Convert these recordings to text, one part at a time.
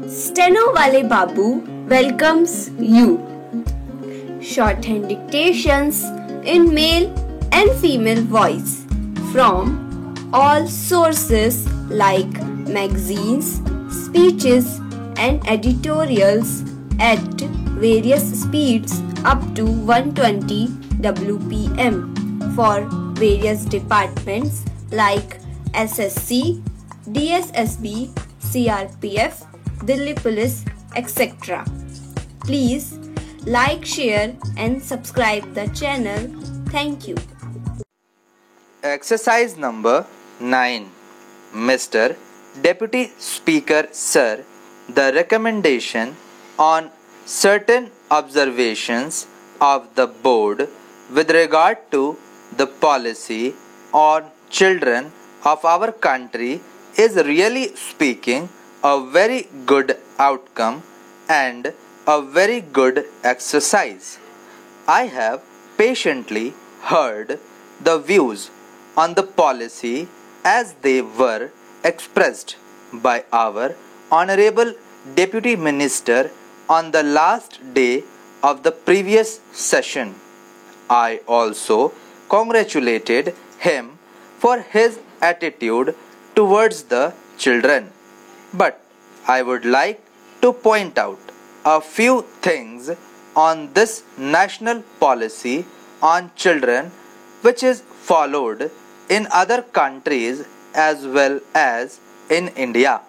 Steno Wale Babu welcomes you. Shorthand dictations in male and female voice from all sources like magazines, speeches, and editorials at various speeds up to 120 WPM for various departments like SSC, DSSB, CRPF, Delhi Police, etc. Please like, share and subscribe the channel. Thank you. Exercise number 9. Mr. Deputy Speaker Sir, the recommendation on certain observations of the board with regard to the policy on children of our country is really speaking a very good outcome and a very good exercise. I have patiently heard the views on the policy as they were expressed by our Honorable Deputy Minister on the last day of the previous session. I also congratulated him for his attitude towards the children. But I would like to point out a few things on this national policy on children which is followed in other countries as well as in India.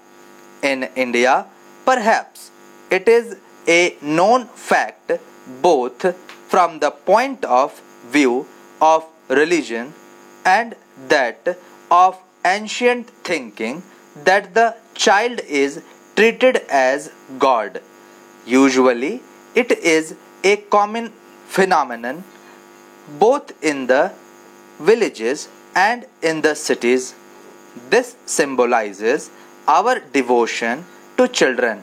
In India, perhaps it is a known fact both from the point of view of religion and that of ancient thinking that the child is treated as God. Usually, it is a common phenomenon both in the villages and in the cities. This symbolizes our devotion to children.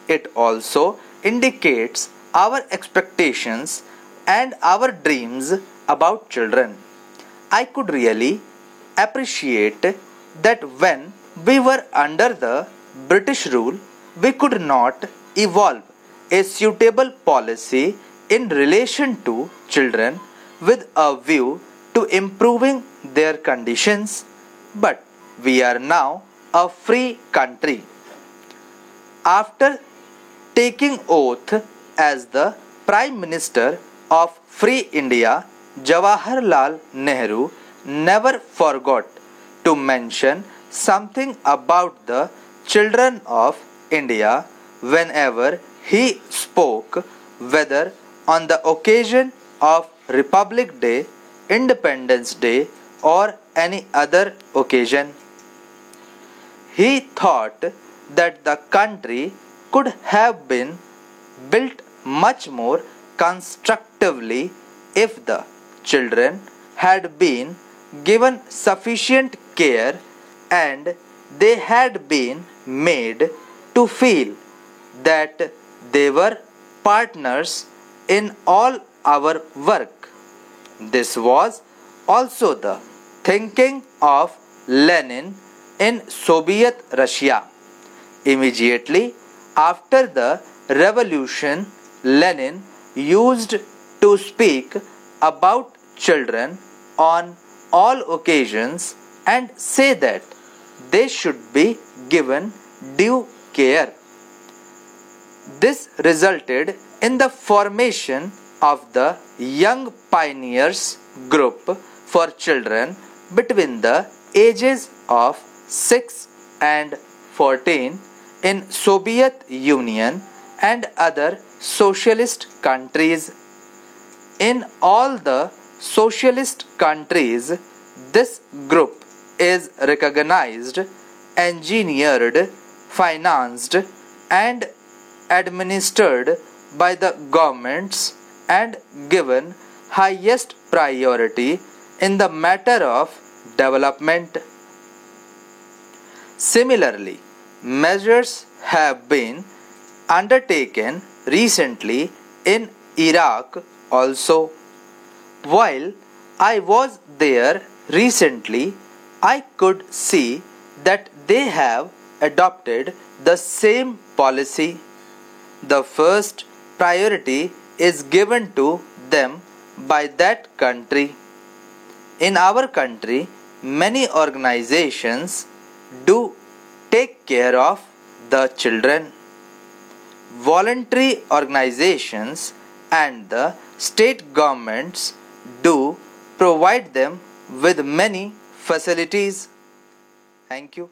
It also indicates our expectations and our dreams about children. I could really appreciate that when we were under the British rule, we could not evolve a suitable policy in relation to children with a view to improving their conditions, but we are now a free country. After taking oath as the Prime Minister of Free India, Jawaharlal Nehru never forgot to mention something about the children of India whenever he spoke, whether on the occasion of Republic Day, Independence Day, or any other occasion. He thought that the country could have been built much more constructively if the children had been given sufficient care and they had been made to feel that they were partners in all our work. This was also the thinking of Lenin in Soviet Russia. Immediately after the revolution, Lenin used to speak about children on all occasions and say that they should be given due care. This resulted in the formation of the Young Pioneers Group for children between the ages of 6 and 14 in Soviet Union and other socialist countries. In all the socialist countries, this group is recognized, engineered, financed, and administered by the governments and given highest priority in the matter of development. Similarly, measures have been undertaken recently in Iraq also. While I was there recently, I could see that they have adopted the same policy. The first priority is given to them by that country. In our country, many organizations do take care of the children. Voluntary organizations and the state governments do provide them with many facilities. Thank you.